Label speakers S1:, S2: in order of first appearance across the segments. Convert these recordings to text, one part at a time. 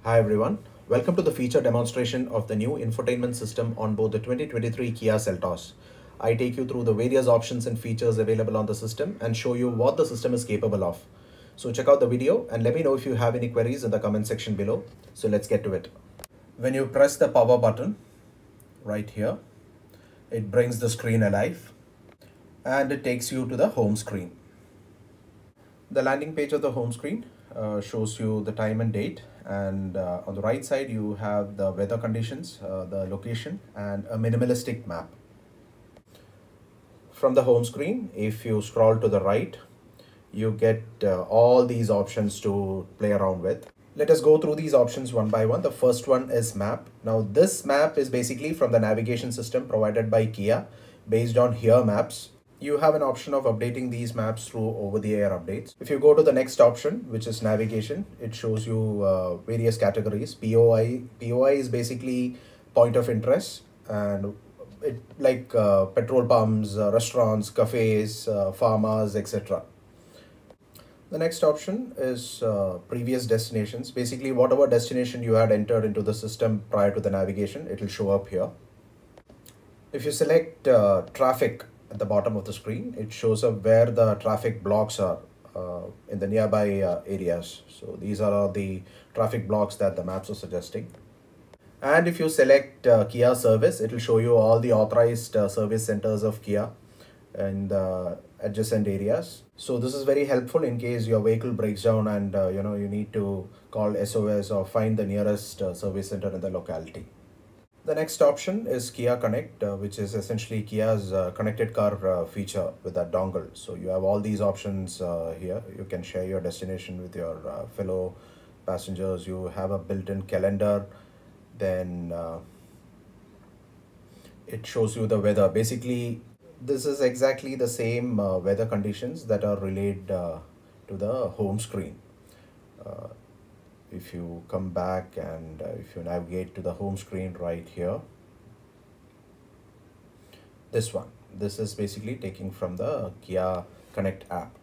S1: Hi everyone, welcome to the feature demonstration of the new infotainment system on board the 2023 Kia Seltos. I take you through the various options and features available on the system and show you what the system is capable of. So check out the video and let me know if you have any queries in the comment section below. So let's get to it. When you press the power button right here, it brings the screen alive and it takes you to the home screen. The landing page of the home screen shows you the time and date, and on the right side you have the weather conditions, the location, and a minimalistic map. From the home screen, if you scroll to the right, you get all these options to play around with. Let us go through these options one by one. The first one is map. Now this map is basically from the navigation system provided by Kia based on Here Maps. You have an option of updating these maps through over-the-air updates. If you go to the next option, which is navigation, it shows you various categories. POI is basically point of interest, and it like petrol pumps, restaurants, cafes, farmers, etc. The next option is previous destinations. Basically, whatever destination you had entered into the system prior to the navigation, it will show up here. If you select traffic at the bottom of the screen, it shows up where the traffic blocks are in the nearby areas. So these are the traffic blocks that the maps are suggesting. And if you select Kia service, it will show you all the authorized service centers of Kia and adjacent areas. So this is very helpful in case your vehicle breaks down and you need to call SOS or find the nearest service center in the locality. The next option is Kia Connect, which is essentially Kia's connected car feature with that dongle. So you have all these options here. You can share your destination with your fellow passengers. You have a built-in calendar. Then it shows you the weather. Basically, this is exactly the same weather conditions that are relayed to the home screen. If you come back and if you navigate to the home screen right here, this is basically taking from the Kia Connect app.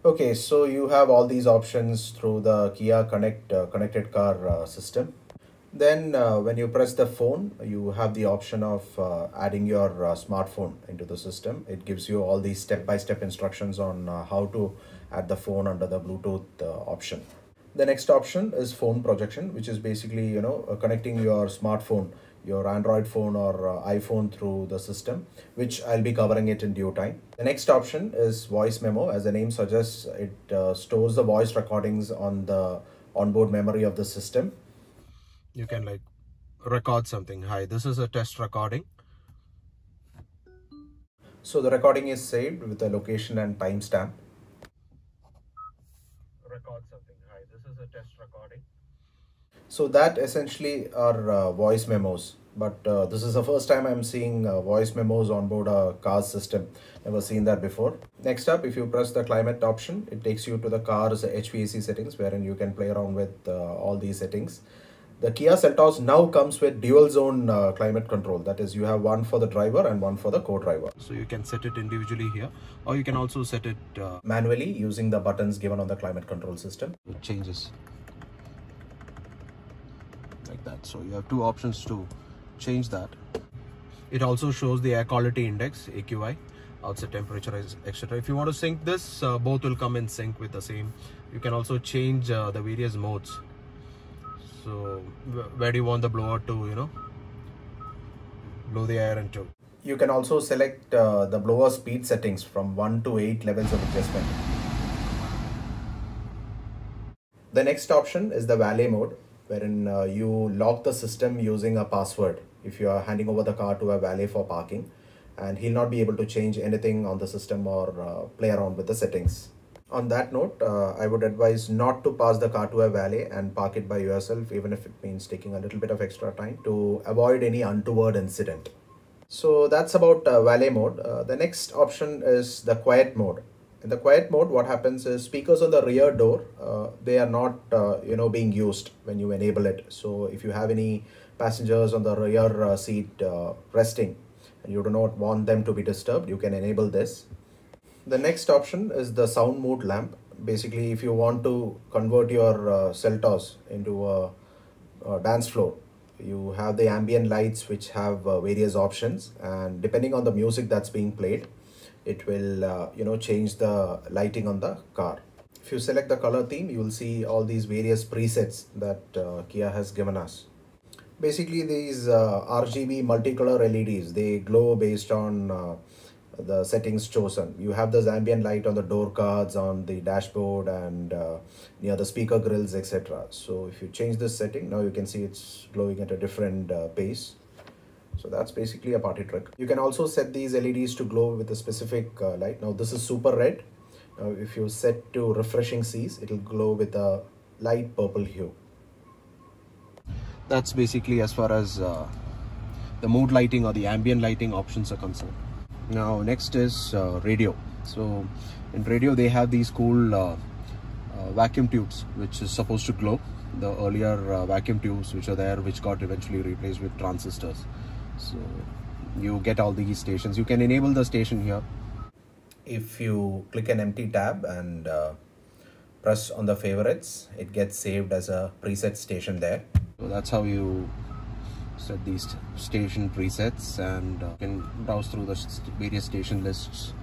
S1: Okay, so you have all these options through the Kia Connect connected car system. Then when you press the phone, you have the option of adding your smartphone into the system. It gives you all these step-by-step instructions on how to add the phone under the Bluetooth option. The next option is phone projection, which is basically connecting your smartphone, your Android phone or iPhone through the system, which I'll be covering it in due time. The next option is voice memo. As the name suggests, it stores the voice recordings on the onboard memory of the system. You can like record something. Hi, this is a test recording. So the recording is saved with the location and timestamp. Record something. Hi, this is a test recording. So that essentially are voice memos, but this is the first time I'm seeing voice memos on board a car's system. Never seen that before. Next up, if you press the climate option, it takes you to the car's HVAC settings, wherein you can play around with all these settings. The Kia Seltos now comes with dual zone climate control. That is, you have one for the driver and one for the co-driver. So you can set it individually here, or you can also set it manually using the buttons given on the climate control system. It changes like that. So you have two options to change that. It also shows the air quality index, AQI, outside temperature, etc. If you want to sync this, both will come in sync with the same. You can also change the various modes. So where do you want the blower to, blow the air into? You can also select the blower speed settings from 1 to 8 levels of adjustment. The next option is the valet mode, wherein you lock the system using a password if you are handing over the car to a valet for parking, and he'll not be able to change anything on the system or play around with the settings. On that note, I would advise not to pass the car to a valet and park it by yourself, even if it means taking a little bit of extra time to avoid any untoward incident. So that's about valet mode. The next option is the quiet mode. In the quiet mode, what happens is speakers on the rear door, they are not being used when you enable it. So if you have any passengers on the rear seat resting and you do not want them to be disturbed, you can enable this. The next option is the sound mode lamp. Basically, if you want to convert your Seltos into a dance floor. You have the ambient lights which have various options, and depending on the music that's being played, it will change the lighting on the car. If you select the color theme, you will see all these various presets that Kia has given us. Basically, these RGB multicolor LEDs, they glow based on the settings chosen. You have this ambient light on the door cards, on the dashboard, and near the speaker grills, etc. So if you change this setting, now you can see it's glowing at a different pace. So that's basically a party trick. You can also set these LEDs to glow with a specific light. Now this is super red. Now if you set to refreshing seas, it will glow with a light purple hue. That's basically as far as the mood lighting or the ambient lighting options are concerned. Now next is radio. So in radio they have these cool vacuum tubes which is supposed to glow. The earlier vacuum tubes which are there, which got eventually replaced with transistors. So you get all these stations. You can enable the station here. If you click an empty tab and press on the favorites, it gets saved as a preset station there. So that's how you set these station presets, and you can browse through the various station lists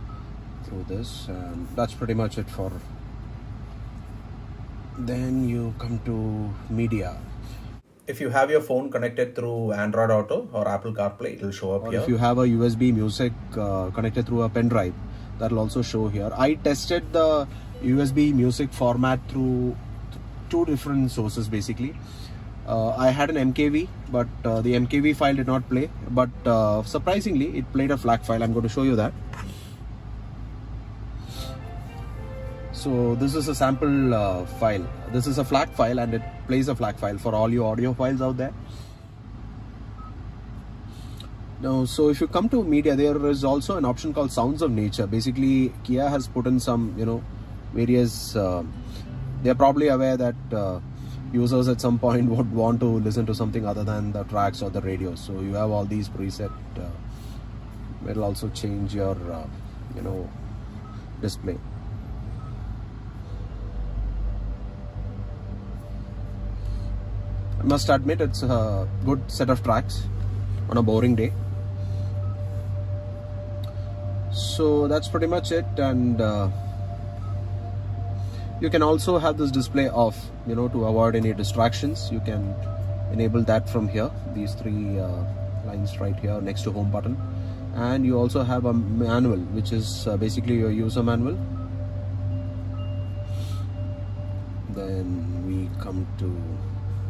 S1: through this, and that's pretty much it for. Then you come to media. If you have your phone connected through Android Auto or Apple CarPlay, it will show up here. If you have a USB music connected through a pen drive, that will also show here. I tested the USB music format through two different sources basically. I had an MKV, but the MKV file did not play, but surprisingly it played a FLAC file. I'm going to show you that. So this is a sample file. This is a FLAC file, and it plays a FLAC file for all your audio files out there. Now, so if you come to media, there is also an option called Sounds of Nature. Basically, Kia has put in some, various, they're probably aware that users at some point would want to listen to something other than the tracks or the radio. So you have all these preset. It'll also change your, display. I must admit it's a good set of tracks on a boring day. So that's pretty much it, and you can also have this display off, to avoid any distractions. You can enable that from here, these three lines right here next to home button. And you also have a manual, which is basically your user manual. Then we come to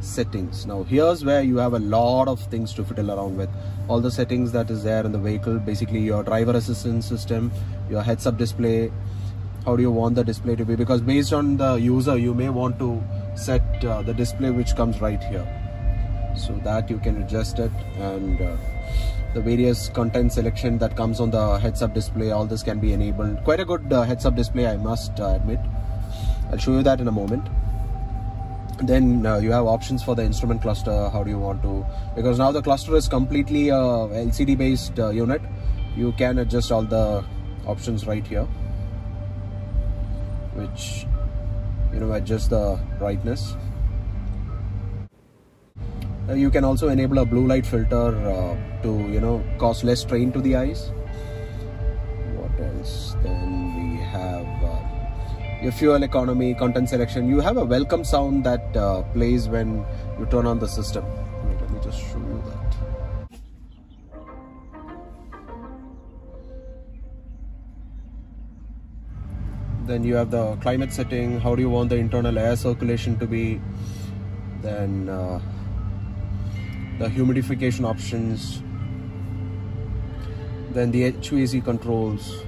S1: settings. Now here's where you have a lot of things to fiddle around with. All the settings that is there in the vehicle, basically your driver assistance system, your heads-up display, how do you want the display to be, because based on the user you may want to set the display which comes right here, so that you can adjust it, and the various content selection that comes on the heads-up display, all this can be enabled. Quite a good heads-up display, I must admit. I'll show you that in a moment. Then you have options for the instrument cluster. How do you want to, because now the cluster is completely LCD based unit, you can adjust all the options right here, which adjust the brightness. You can also enable a blue light filter to cause less strain to the eyes. What else? Then we have your fuel economy, content selection. You have a welcome sound that plays when you turn on the system. Let me just show you that. Then you have the climate setting. How do you want the internal air circulation to be? Then the humidification options. Then the HVAC controls.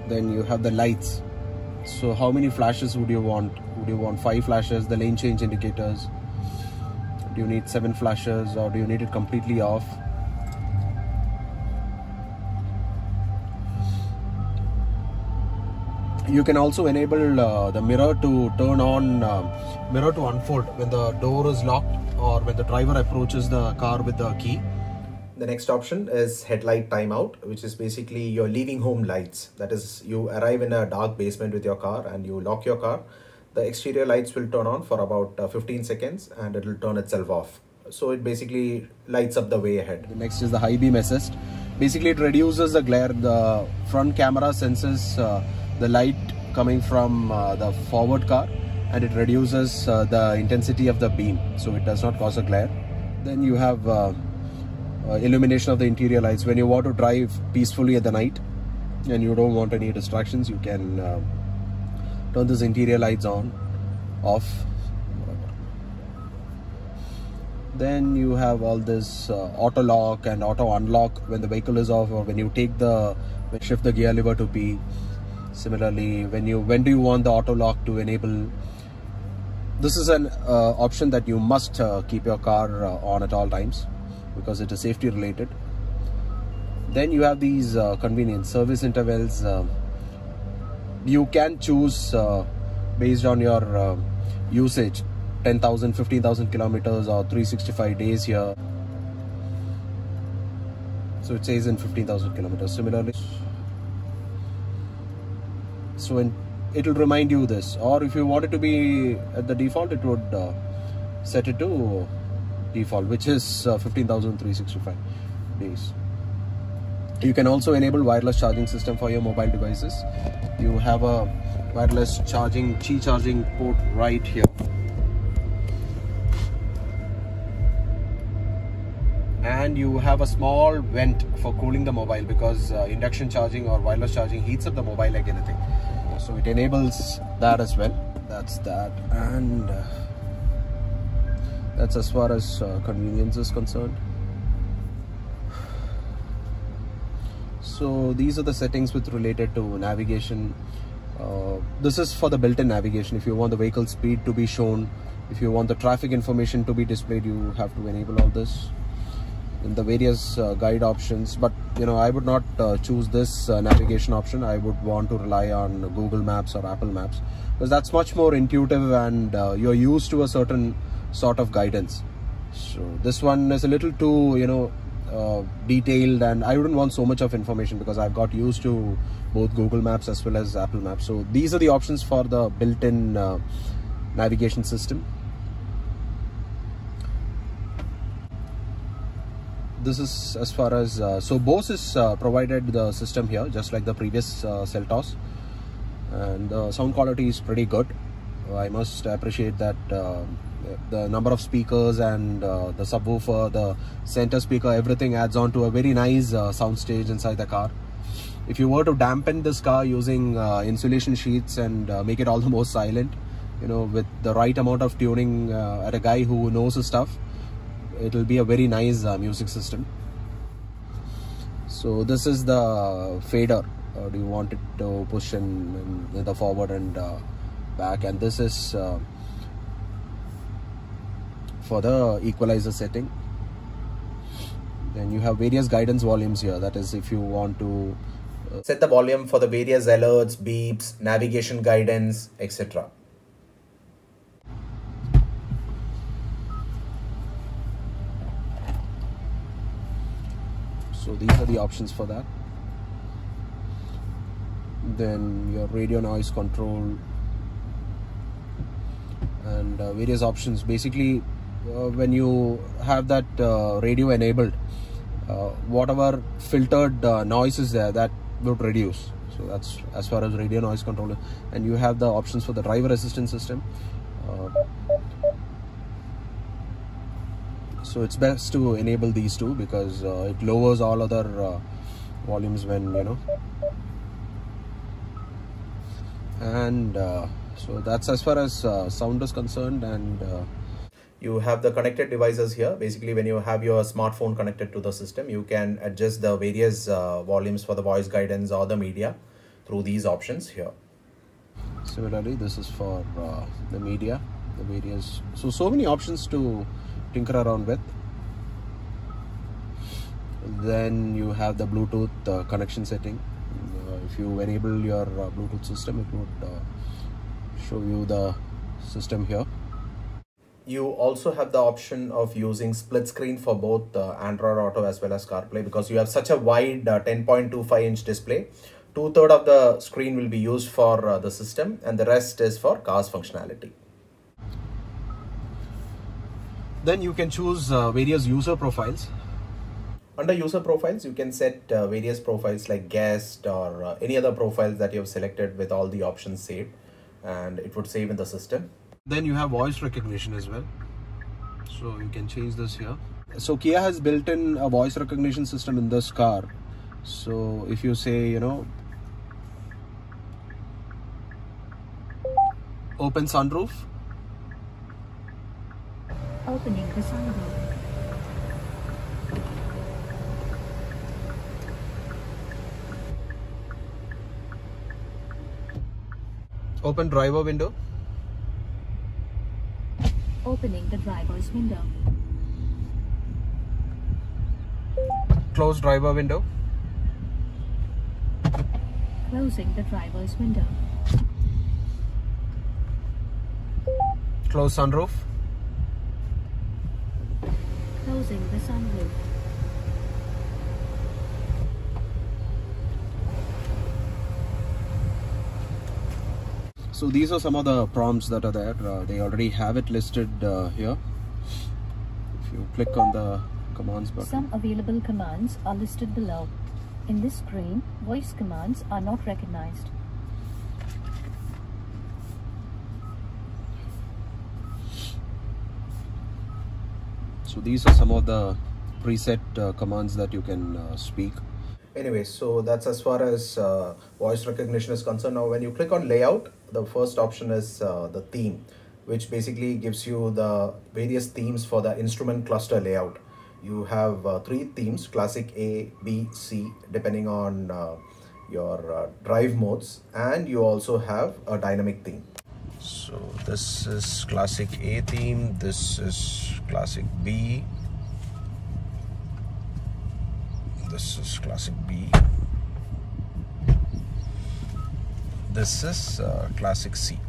S1: Then you have the lights. So how many flashes would you want? Would you want 5 flashes? The lane change indicators. Do you need 7 flashes, or do you need it completely off? You can also enable the mirror to turn on, mirror to unfold when the door is locked or when the driver approaches the car with the key. The next option is headlight timeout, which is basically your leaving home lights. That is, you arrive in a dark basement with your car and you lock your car. the exterior lights will turn on for about 15 seconds and it will turn itself off. So it basically lights up the way ahead. The next is the high beam assist. Basically it reduces the glare. The front camera senses the light coming from the forward car, and it reduces the intensity of the beam, so it does not cause a glare. Then you have illumination of the interior lights. When you want to drive peacefully at the night and you don't want any distractions, you can turn this interior lights on, off. Then you have all this auto lock and auto unlock when the vehicle is off, or when you shift the gear lever to P. Similarly, when do you want the auto lock to enable? This is an option that you must keep your car on at all times because it is safety related. Then you have these convenient service intervals. You can choose based on your usage, 10,000, 15,000 kilometers or 365 days here. So it says in 15,000 kilometers. Similarly, so it will remind you this, or if you want it to be at the default, it would set it to default, which is 15,365 days. You can also enable wireless charging system for your mobile devices. You have a wireless charging, Qi charging port right here. And you have a small vent for cooling the mobile, because induction charging or wireless charging heats up the mobile like anything. So it enables that as well. That's that, and that's as far as convenience is concerned. So these are the settings with related to navigation. This is for the built-in navigation. If you want the vehicle speed to be shown, if you want the traffic information to be displayed, you have to enable all this. In the various guide options, but I would not choose this navigation option. I would want to rely on Google Maps or Apple Maps, because that's much more intuitive and you're used to a certain sort of guidance. So this one is a little too detailed, and I wouldn't want so much of information because I've got used to both Google Maps as well as Apple Maps. So these are the options for the built-in navigation system. This is as far as so Bose is provided the system here, just like the previous Seltos, and the sound quality is pretty good. I must appreciate that. The number of speakers and the subwoofer, the center speaker, everything adds on to a very nice sound stage inside the car. If you were to dampen this car using insulation sheets and make it all the more silent, with the right amount of tuning at a guy who knows his stuff, it will be a very nice music system. So this is the fader. Do you want it to push in the forward and back? And this is for the equalizer setting. Then you have various guidance volumes here. That is, if you want to set the volume for the various alerts, beeps, navigation guidance, etc. So these are the options for that. Then your radio noise control and various options. Basically, when you have that radio enabled, whatever filtered noise is there, that would reduce. So that's as far as radio noise control. And you have the options for the driver assistance system. So it's best to enable these two, because it lowers all other volumes when and so that's as far as sound is concerned. And you have the connected devices here. Basically, when you have your smartphone connected to the system, you can adjust the various volumes for the voice guidance or the media through these options here. Similarly, this is for the media, the various, so many options to tinker around with. Then you have the Bluetooth connection setting. If you enable your Bluetooth system, it would show you the system here. You also have the option of using split screen for both Android Auto as well as CarPlay, because you have such a wide 10.25-inch display. 2/3 of the screen will be used for the system, and the rest is for car's functionality. Then you can choose various user profiles. Under user profiles, you can set various profiles like guest or any other profiles that you have selected with all the options saved, and it would save in the system. Then you have voice recognition as well. So you can change this here. So Kia has built in a voice recognition system in this car. So if you say, you know, open sunroof.
S2: Opening the sunroof.
S1: Open driver window.
S2: Opening the driver's window.
S1: Close driver window.
S2: Closing the driver's window.
S1: Close sunroof.
S2: Closing the sunroof.
S1: So these are some of the prompts that are there. They already have it listed here. If you click on the commands button.
S2: Some available commands are listed below. In this screen, voice commands are not recognized.
S1: So these are some of the preset commands that you can speak. Anyway, so that's as far as voice recognition is concerned. Now when you click on layout, the first option is the theme, which basically gives you the various themes for the instrument cluster layout. You have 3 themes, classic, A, B, C, depending on your drive modes, and you also have a dynamic theme. So this is classic A theme, this is classic B, this is classic B, this is classic C,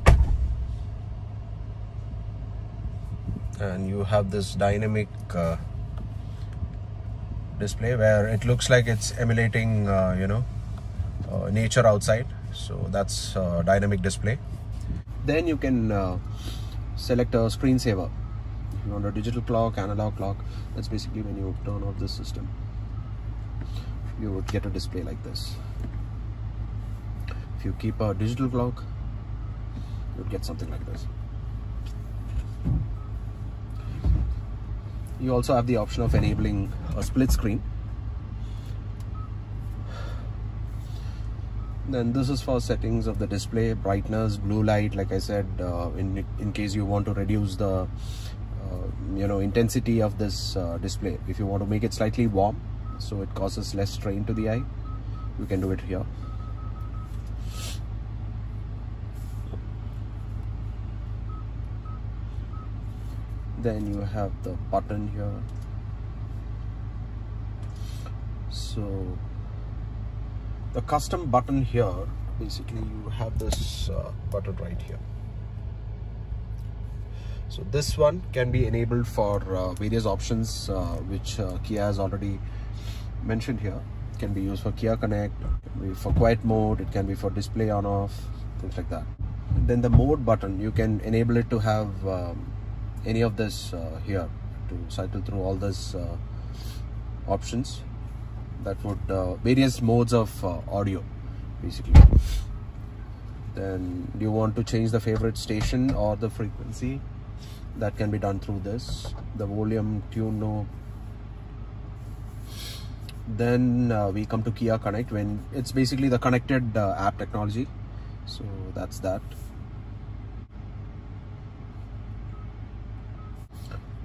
S1: and you have this dynamic display where it looks like it's emulating nature outside. So that's dynamic display. Then you can select a screensaver. If you want a digital clock, analog clock, that's basically when you turn off the system, you would get a display like this. If you keep a digital clock, you would get something like this. You also have the option of enabling a split screen. Then this is for settings of the display, brightness, blue light, like I said, in case you want to reduce the intensity of this display. If you want to make it slightly warm, so it causes less strain to the eye, you can do it here. Then you have the button here. So the custom button here, basically you have this button right here. So this one can be enabled for various options which Kia has already mentioned here. It can be used for Kia Connect, it can be for quiet mode, it can be for display on off, things like that. Then the mode button, you can enable it to have any of this here, to cycle through all this options that would various modes of audio basically. Then you want to change the favorite station or the frequency, that can be done through this. The volume, tune knob. Then we come to Kia Connect, when it's basically the connected app technology. So that's that.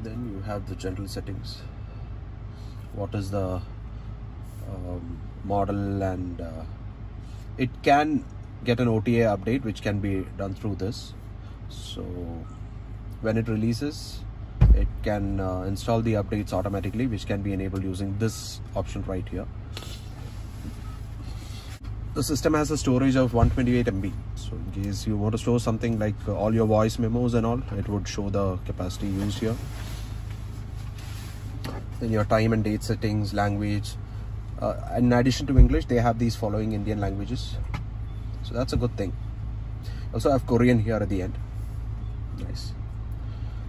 S1: Then you have the general settings. What is the model, and it can get an OTA update, which can be done through this. So when it releases, it can install the updates automatically, which can be enabled using this option right here. The system has a storage of 128 MB. So in case you want to store something like all your voice memos and all, it would show the capacity used here. Then your time and date settings, language, In addition to English, they have these following Indian languages, so that's a good thing. Also have Korean here at the end. Nice.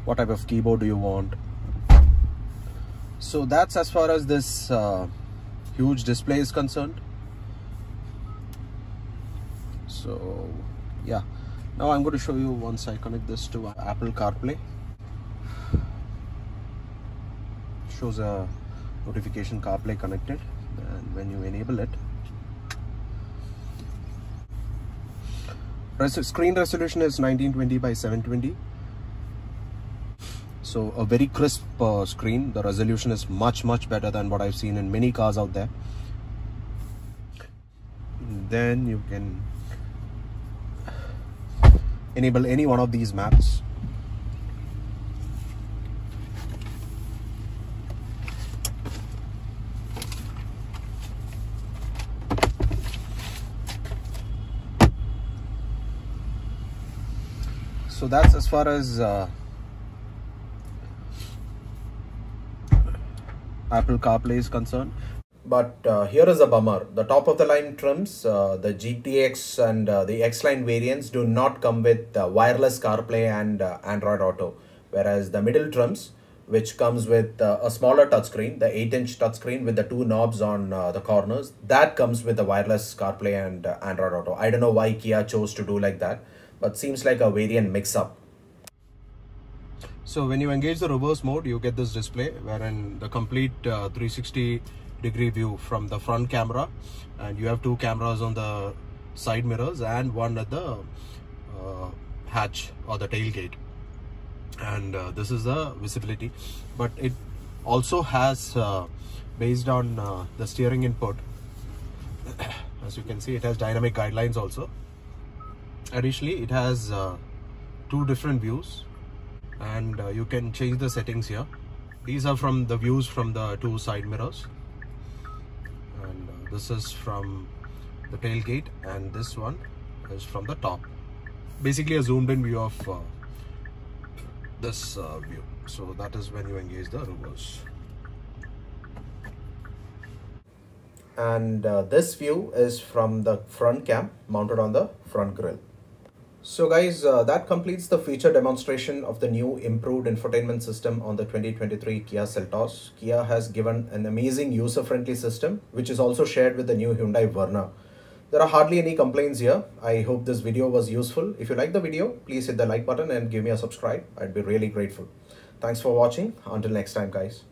S1: What type of keyboard do you want? So that's as far as this huge display is concerned. So yeah, now I'm going to show you once I connect this to Apple CarPlay. Shows a notification CarPlay connected, and when you enable it, screen resolution is 1920 by 720. So a very crisp screen. The resolution is much better than what I've seen in many cars out there. Then you can enable any one of these maps. So that's as far as Apple CarPlay is concerned. But here is a bummer. The top of the line trims, the GTX and the X-Line variants do not come with wireless CarPlay and Android Auto. Whereas the middle trims, which comes with a smaller touchscreen, the 8-inch touchscreen with the two knobs on the corners, that comes with the wireless CarPlay and Android Auto. I don't know why Kia chose to do like that, but seems like a variant mix-up. So when you engage the reverse mode, you get this display wherein the complete 360-degree view from the front camera, and you have two cameras on the side mirrors and one at the hatch or the tailgate, and this is the visibility. But it also has based on the steering input, as you can see, it has dynamic guidelines also. Additionally, it has two different views, and you can change the settings here. These are from the views from the two side mirrors, and this is from the tailgate, and this one is from the top. Basically a zoomed in view of this view. So that is when you engage the reverse. And this view is from the front cam mounted on the front grille. So guys, that completes the feature demonstration of the new improved infotainment system on the 2023 Kia Seltos. Kia has given an amazing user-friendly system, which is also shared with the new Hyundai Verna. There are hardly any complaints here. I hope this video was useful. If you like the video, please hit the like button and give me a subscribe. I'd be really grateful. Thanks for watching. Until next time, guys.